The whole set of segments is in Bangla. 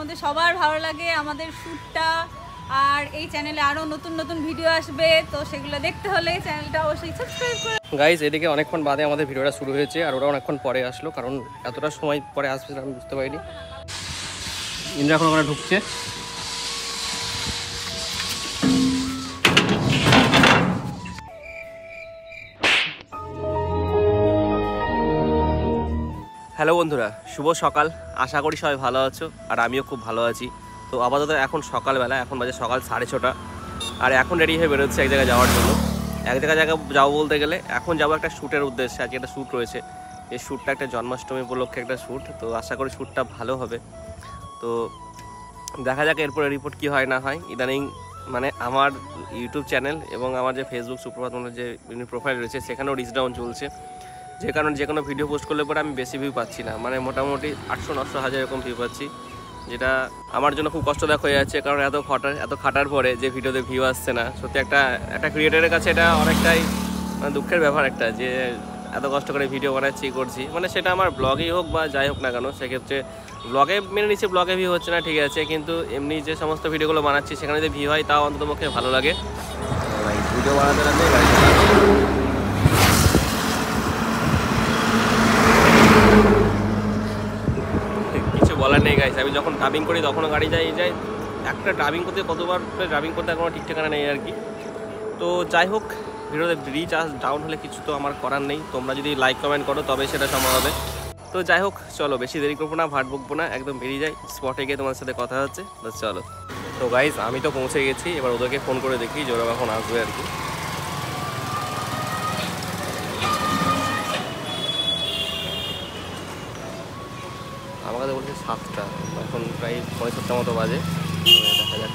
আমাদের সবার ভালো লাগে আমাদের শ্যুটটা। আর এই চ্যানেলে আরো নতুন নতুন ভিডিও আসবে, তো সেগুলো দেখতে হলে চ্যানেলটা অবশ্যই সাবস্ক্রাইব করে। গাইস এদিকে অনেকক্ষণ বাদে আমাদের ভিডিওটা শুরু হয়েছে, আর ওরা অনেকক্ষণ পরে আসলো, কারণ এতটা সময় পরে আসবে আমি বুঝতে পারিনি। ইন্দ্রা এখন ওখানে ঢুকছে। হ্যালো বন্ধুরা, শুভ সকাল। আশা করি সবাই ভালো আছো, আর আমিও খুব ভালো আছি। তো আপাতত এখন সকালবেলা, এখন বাজে সকাল 6:30, আর এখন রেডি হয়ে বেরোচ্ছে এক জায়গায় যাওয়ার জন্য। এক জায়গায় যাবো বলতে গেলে এখন যাবো একটা শ্যুটের উদ্দেশ্যে। আজকে একটা শ্যুট রয়েছে, এই শ্যুটটা একটা জন্মাষ্টমী উপলক্ষে একটা শ্যুট, তো আশা করি শ্যুটটা ভালো হবে। তো দেখা যাক এরপরে রিপোর্ট কী হয় না হয়। ইদানিং মানে আমার ইউটিউব চ্যানেল এবং আমার যে ফেসবুক সুপ্রভাত যে প্রোফাইল রয়েছে সেখানেও রিচ ডাউন চলছে, যে কারণে যে কোনো ভিডিও পোস্ট করলে পরে আমি বেশি ভিউ পাচ্ছি না, মানে মোটামুটি 800-900 হাজার এরকম ভিউ পাচ্ছি, যেটা আমার জন্য খুব কষ্টদায়ক হয়ে যাচ্ছে। কারণ এত খাটার পরে যে ভিডিওতে ভিউ আসছে না, সত্যি একটা ক্রিয়েটারের কাছে এটা অনেকটাই মানে দুঃখের ব্যাপার একটা, যে এত কষ্ট করে ভিডিও বানাচ্ছি করছি, মানে সেটা আমার ব্লগেই হোক বা যাই হোক না কেন, সেক্ষেত্রে ব্লগে মেনে নিচ্ছি ব্লগে ভিউ হচ্ছে না ঠিক আছে, কিন্তু এমনি যে সমস্ত ভিডিওগুলো বানাচ্ছি সেখানে যদি ভিউ হয় তাও অন্ততপক্ষে ভালো লাগে। ভিডিও বানাতে কিছু বলার নেই গাইস। আমি যখন ড্রাইভিং করি তখনও গাড়ি যাই একটা ড্রাইভিং করতে কতবার ড্রাইভিং করতে কোনো ঠিক ঠিকানা নেই আর কি। তো যাই হোক, ভিডিওতে রিচ ডাউন হলে কিছু তো আমার করার নেই, তোমরা যদি লাইক কমেন্ট করো তবে সেটা সম্ভব হবে। তো যাই হোক, চলো বেশি দেরি করবো না, ভাট বকবো না, একদম বেরিয়ে যাই। স্পটে গিয়ে তোমার সাথে কথা হচ্ছে, তো চলো। তো গাইস আমি তো পৌঁছে গেছি, এবার ওদেরকে ফোন করে দেখি যে ওরা কখন আসবে আর কি। আমার কাছে বলছে 7টা, এখন প্রায় 7:30 মতো বাজে, দেখা যাক।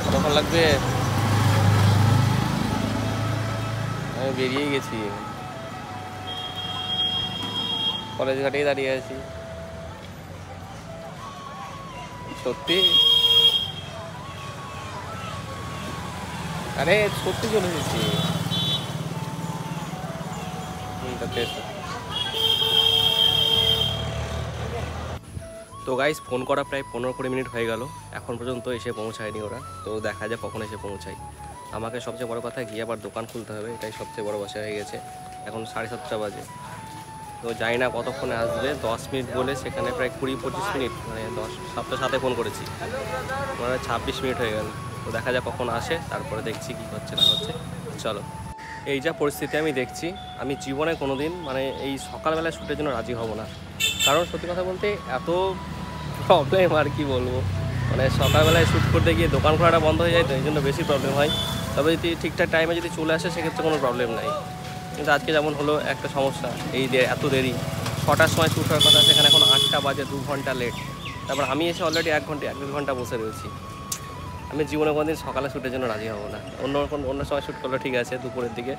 কতক্ষণ লাগবে? আমি বেরিয়েই গেছি, কলেজ ঘাটেই দাঁড়িয়ে আছি। সত্যি? আরে সত্যি চলে এসেছি। তো গাইস ফোন করা প্রায় 15-20 মিনিট হয়ে গেল, এখন পর্যন্ত এসে পৌঁছায়নি ওরা। তো দেখা যায় কখন এসে পৌঁছায়। আমাকে সবচেয়ে বড় কথা গিয়ে আবার দোকান খুলতে হবে, এটাই সবচেয়ে বড় বাসা হয়ে গেছে। এখন 7:30 বাজে, তো জানি না কতক্ষণে আসবে। 10 মিনিট বলে সেখানে প্রায় 20-25 মিনিট, মানে 7টার সাথে ফোন করেছি, মানে 26 মিনিট হয়ে গেল। তো দেখা যাক কখন আসে, তারপরে দেখছি কী হচ্ছে না হচ্ছে। চলো। এই যা পরিস্থিতি আমি দেখছি, আমি জীবনে কোনো দিন মানে এই সকালবেলায় শ্যুটের জন্য রাজি হব না। কারণ সত্যি কথা বলতে এত প্রবলেম, আর কি বলবো, মানে সকালবেলায় শ্যুট করতে গিয়ে দোকান খোলাটা বন্ধ হয়ে যায়, তো এই জন্য বেশি প্রবলেম হয়। তবে যদি ঠিকঠাক টাইমে যদি চলে আসে সেক্ষেত্রে কোনো প্রবলেম নাই। কিন্তু আজকে যেমন হলো একটা সমস্যা, এই এত দেরি, 6টার সময় শ্যুট হওয়ার কথা, সেখানে এখন 8টা বাজে, 2 ঘন্টা লেট। তারপর আমি এসে অলরেডি 1-1.5 ঘন্টা বসে রয়েছি। আমি জীবনে কোনোদিন সকালে শ্যুটের জন্য রাজি হব না। অন্য সময় শ্যুট করলে ঠিক আছে, দুপুরের দিকে,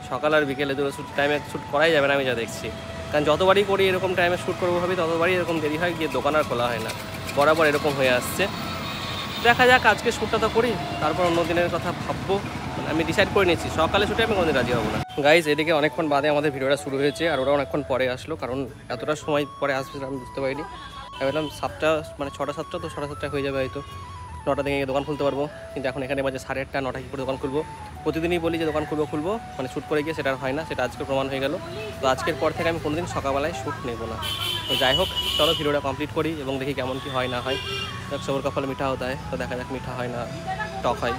সকাল আর বিকেলে দুটো টাইমে শ্যুট করাই যাবে না আমি যা দেখছি। কারণ যতবারই করি এরকম টাইমে শ্যুট করবো ভাবি, ততবারই এরকম দেরি হয়, গিয়ে দোকান আর খোলা হয় না, বরাবর এরকম হয়ে আসছে। দেখা যাক, আজকে শ্যুটটা তো করি, তারপর অন্য দিনের কথা ভাববো। আমি ডিসাইড করে নিয়েছি সকালে শ্যুটে আমি কোনোদিন রাজি হব না। গাইজ এদিকে অনেকক্ষণ বাদে আমাদের ভিডিওটা শুরু হয়েছে, আর ওরা অনেকক্ষণ পরে আসলো, কারণ এতটা সময় পরে আসবে আমি বুঝতে পারিনি। আমি বললাম 7টা, মানে 6:30, তো 7:30 হয়ে যাবে হয়তো, 9টা থেকে দোকান খুলতে পারবো। কিন্তু এখন এখানে বাজে 8:30, 9টা কি করে দোকান খুলবো? প্রতিদিনই বলি যে দোকান খুলবো, মানে শ্যুট করে গিয়ে সেটা হয় না, সেটা আজকে প্রমাণ হয়ে গেল। তো আজকের পর থেকে আমি কোনোদিন সকালবেলায় শ্যুট নেব না। তো যাই হোক, চলো ভিডিওটা কমপ্লিট করি এবং দেখি কেমন কি হয় না হয়। সবর কপাল মিঠা হতে হয়, তো দেখা যাক মিঠা হয় না টক হয়।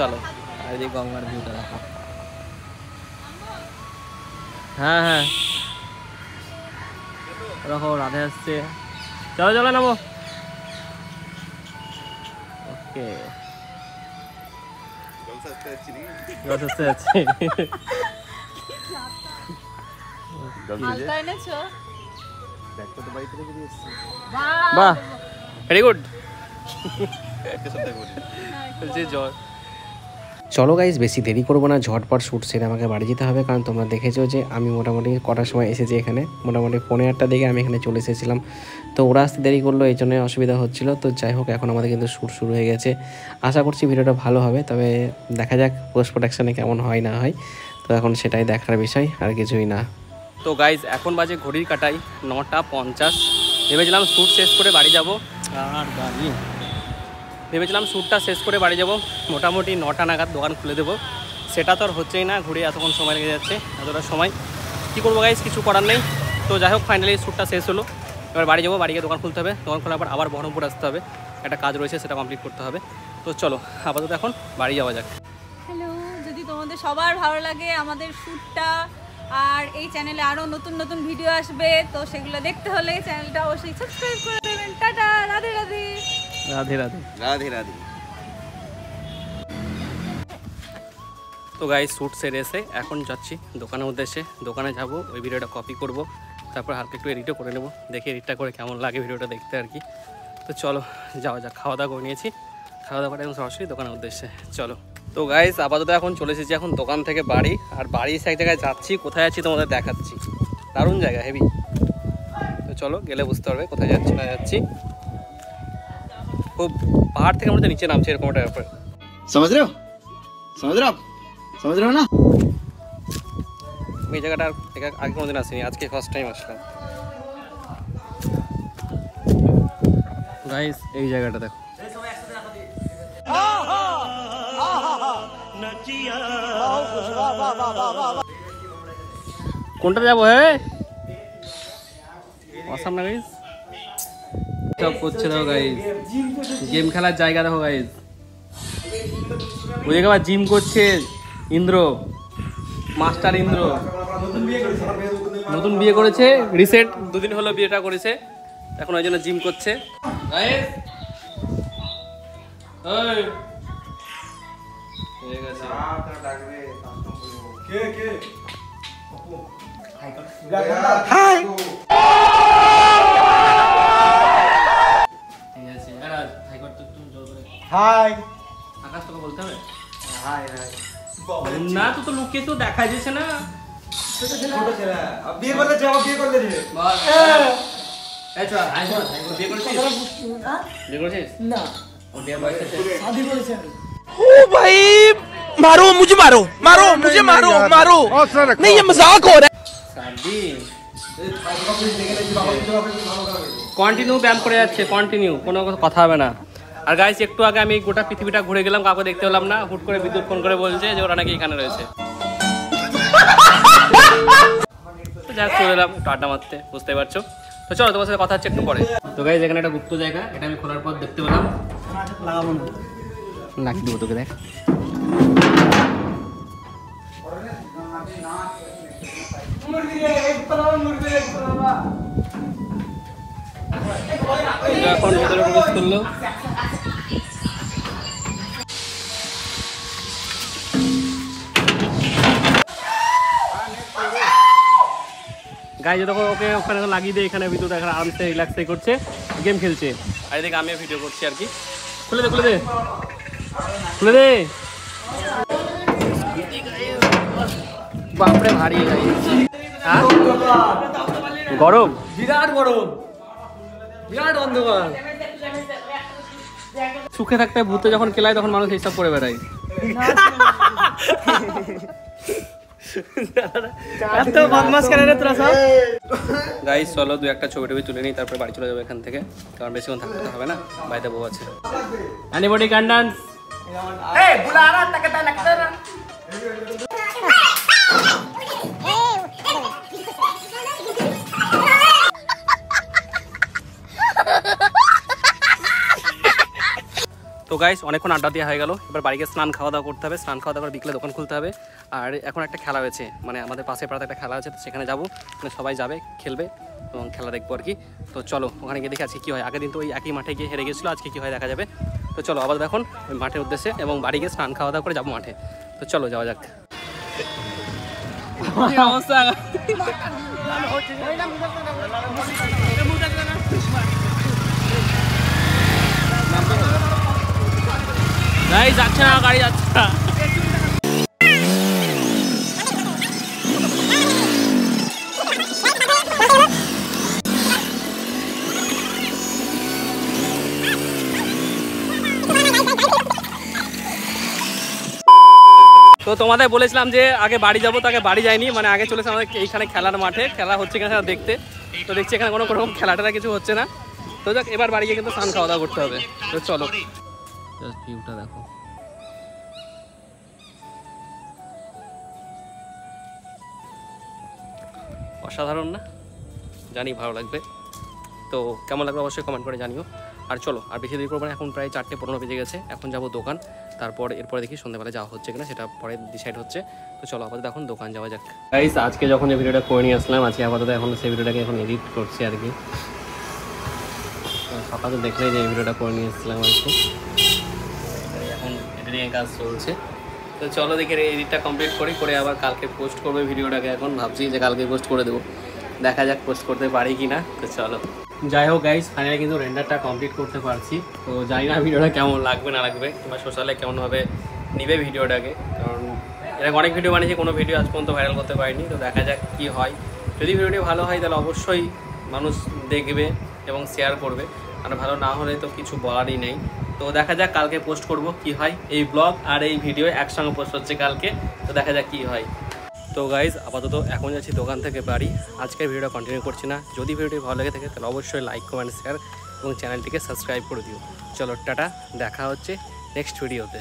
চলো, আর এই গঙ্গার ভিউটা দেখো। হ্যাঁ হ্যাঁ, দেখো রাধে আসছে। চলো চলো নামো। ওকে, বাহ, ভেরি গুড। জ্বর চলো গাইজ, বেশি দেরি করবো না, ঝটপট শ্যুট সেরে আমাকে বাড়ি যেতে হবে। কারণ তোমরা দেখেছো যে আমি মোটামুটি কটার সময় এসেছি এখানে, মোটামুটি 8:30টার দিকে আমি এখানে চলে এসেছিলাম। তো ওরা আসতে দেরি করলো, এই জন্যই অসুবিধা হচ্ছিলো। তো যাই হোক, এখন আমাদের কিন্তু শ্যুট শুরু হয়ে গেছে। আশা করছি ভিডিওটা ভালো হবে, তবে দেখা যাক পোস্ট প্রোডাকশানে কেমন হয় না হয়। তো এখন সেটাই দেখার বিষয়, আর কিছুই না। তো গাইজ এখন বাজে ঘড়ির কাটাই 9:50। ভেবেছিলাম শ্যুট শেষ করে বাড়ি যাব, আর বাড়ি ভেবেছিলাম শ্যুটটা শেষ করে বাড়ি যাব মোটামুটি 9টা নাগাদ দোকান খুলে দেবো। সেটা তো আর হচ্ছেই না, ঘুরে এতক্ষণ সময় লেগে যাচ্ছে, এতটা সময় কী করবো গাইজ, কিছু করার নেই। তো যাই হোক, ফাইনালি শ্যুটটা শেষ হলো। এবার বাড়ি যাবো, বাড়িকে দোকান খুলতে হবে, দোকান খোলার পর আবার বহরমপুর আসতে হবে, একটা কাজ রয়েছে সেটা কমপ্লিট করতে হবে। তো চলো আপাতত এখন বাড়ি যাওয়া যাক। হ্যালো, যদি তোমাদের সবার ভালো লাগে আমাদের শ্যুটটা আর এই চ্যানেলে আরও নতুন নতুন ভিডিও আসবে, তো সেগুলো দেখতে হলে চ্যানেলটা অবশ্যই সাবস্ক্রাইব করে দেবেন। টাটা, রাধে রাধে। রাধে রাধে। রাধে রাধে। তো গাইজ শ্যুট সেরে এসে এখন যাচ্ছি দোকানের উদ্দেশ্যে। দোকানে যাব, ওই ভিডিওটা কপি করব, তারপর হালকা একটু এডিটও করে নেব, দেখে এডিটটা করে কেমন লাগে ভিডিওটা দেখতে আর কি। তো চলো যাওয়া যাক। খাওয়া দাওয়া করে নিয়েছি, খাওয়া দাওয়া করে এখন সরাসরি দোকানের উদ্দেশ্যে চলো। তো গাইজ আপাতত এখন চলে এসেছি এখন দোকান থেকে বাড়ি, আর বাড়ি এসে এক জায়গায় যাচ্ছি, কোথায় আছি তোমাদের দেখাচ্ছি। দারুণ জায়গা, হেভি। তো চলো গেলে বুঝতে পারবে কোথায় যাচ্ছি না যাচ্ছি। খুব পাহাড় থেকে আমরা নিচে নামছি, এরকম একটা ব্যাপার। समझ रहे हो आप समझ रहे हो ना। আমি এই জায়গাটা আগে কোনোদিন আসিনি, আজকে ফার্স্ট টাইম আসলাম। গাইস এই জায়গাটা দেখো, কোনটা যাবো? হ্যাঁ অসাম না গাইস, সব করছে দেখো গাইস, গেম খেলার জায়গা দেখো গাইস। ওই জায়গায় আবার জিম করছে ইন্দ্র, মাস্টার ইন্দ্র। নতুন বিয়ে করেছে, রিসেন্ট 2 দিন হলো বিয়েটা করেছে, এখন ওই জন্য জিম করছে। আকাশ তোকে বলতে হবে না, তো লুকিয়ে তো দেখা যাচ্ছে না। বিয়ে করলে যাও, বিয়ে করলে রে বিয়ে করেছিস না? ओ भाई मारो मुझे, मारो मारो मुझे, मारो मारो नहीं, ये मजाक हो रहा है। কন্টিনিউ ব্যায়াম করে যাচ্ছে, কন্টিনিউ, কোনো কথা হবে না। আর গাইস একটু আগে আমি গোটা পৃথিবীটা ঘুরে গেলাম, কাউকে দেখতে পেলাম না। হুট করে বিদ্যুৎ ফোন করে বলছে যে ওরা নাকি এখানে রয়েছে। তো যাই চলে এলাম একটু আড্ডা মারতে, বুঝতে পারছো। তো চলো তোমার সাথে কথা হচ্ছে একটু পরে। তো গাইস এখানে একটা গুপ্ত জায়গা, এটা আমি খোলার পর দেখতে পেলাম। লাকি দেবো তোকে, দেখ। এখন ভেতরে প্রবেশ করলো। গাইজ দেখো, ওকে ওখানে লাগিয়ে দিয়ে এখানে ভিতরে এখানে আরামসে রিল্যাক্সে করছে, গেম খেলছে। আর এদিকে আমিও ভিডিও করছি আর কি। খুলে দে খুলে দে খুলে দে। বাপরে ভারী গাইজ, হ্যাঁ গরম, বিরাট গরম, বিরাট অন্ধকার। সুখে থাকতে ভূতে যখন কেলায় তখন মানুষ এইসব করে বেড়ায়। গাইস চলো 2-1টা ছবি টবি তুলে নিই, তারপরে বাড়ি চলে যাবো এখান থেকে, কারণ বেশিক্ষণ থাকতে তো হবে না, বাড়িতে বউ আছে। Anybody can dance? তো গাইস অনেকক্ষণ আড্ডা দেওয়া হয়ে গেল, এবার বাড়িতে স্নান খাওয়া দাওয়া করতে হবে, স্নান খাওয়া দাওয়া করে বিকেলে দোকান খুলতে হবে। আর এখন একটা খেলা হয়েছে, মানে আমাদের পাশের পাড়াতে একটা খেলা আছে, তো সেখানে যাবো, মানে সবাই যাবে খেলবে এবং খেলা দেখবো আর কি। তো চলো ওখানে গিয়ে দেখি আজকে কী হয়। আগের দিন তো ওই একই মাঠে গিয়ে হেরে গেছিলো, আজকে কী হয় দেখা যাবে। তো চলো আবার এখন ওই মাঠের উদ্দেশ্যে এবং বাড়ি গিয়ে স্নান খাওয়া দাওয়া করে যাবো মাঠে। তো চলো যাওয়া যাক। অবস্থা যাচ্ছে না, গাড়ি যাচ্ছে না। তো তোমাদের বলেছিলাম যে আগে বাড়ি যাবো, তো আগে বাড়ি যাইনি, মানে আগে চলেছে আমাদের এইখানে খেলার মাঠে, খেলা হচ্ছে কিনা সেটা দেখতে। তো দেখছি এখানে কোনো রকম খেলাটা কিছু হচ্ছে না। তো যাক, এবার বাড়ি গিয়ে কিন্তু স্নান খাওয়া দাওয়া করতে হবে। তো চলো, জাস্ট ভিউটা দেখো, অসাধারণ না? জানি ভালো লাগবে। তো কেমন লাগবে অবশ্যই কমেন্ট করে জানিও। আর চলো, আর বেশি দেরি করবো না, এখন প্রায় 4:15 বেজে গেছে। এখন যাবো দোকান, তারপর এরপরে দেখি সন্ধ্যাবেলা যাওয়া হচ্ছে কিনা সেটা পরে ডিসাইড হচ্ছে। তো চলো আপাতত এখন দোকান যাওয়া যাক। গাইস, আজকে যখন যে ভিডিওটা করে নিয়ে আসলাম, আজকে আপাতত এখন সেই ভিডিওটাকে এখন এডিট করছি আর কি। সকালে দেখলেই যে এই ভিডিওটা করে নিয়ে এসেছিলাম আর কি, এখন এডিটিংয়ের কাজ চলছে। তো চলো দেখি এডিটটা কমপ্লিট করে আবার কালকে পোস্ট করবো ভিডিওটাকে। এখন ভাবছি যে কালকে পোস্ট করে দেবো, দেখা যাক পোস্ট করতে পারি কি না। তো চলো, যাই হোক গাইস, ফাইনালি কিন্তু রেন্ডারটা কমপ্লিট করতে পারছি। তো জানি না ভিডিওটা কেমন লাগবে না লাগবে, কিংবা সোশ্যালে কেমনভাবে নিবে ভিডিওটাকে, কারণ এরকম অনেক ভিডিও বানিয়েছি, কোনো ভিডিও আজ পর্যন্ত ভাইরাল করতে পারিনি। তো দেখা যাক কি হয়। যদি ভিডিওটি ভালো হয় তাহলে অবশ্যই মানুষ দেখবে এবং শেয়ার করবে, আর ভালো না হলে তো কিছু বলারই নেই। তো দেখা যাক কালকে পোস্ট করব কি হয়। এই ব্লগ আর এই ভিডিও একসঙ্গে পোস্ট হচ্ছে কালকে, তো দেখা যাক কি হয়। তো গাইজ, আপাতত এখন যাচ্ছি দোকান থেকে বাড়ি। আজকের ভিডিওটা কন্টিনিউ করছি না। যদি ভিডিওটি ভালো লেগে থাকে তাহলে অবশ্যই লাইক, কমেন্ট, শেয়ার এবং চ্যানেলটিকে সাবস্ক্রাইব করে দিও। চলো টাটা, দেখা হচ্ছে নেক্সট ভিডিওতে।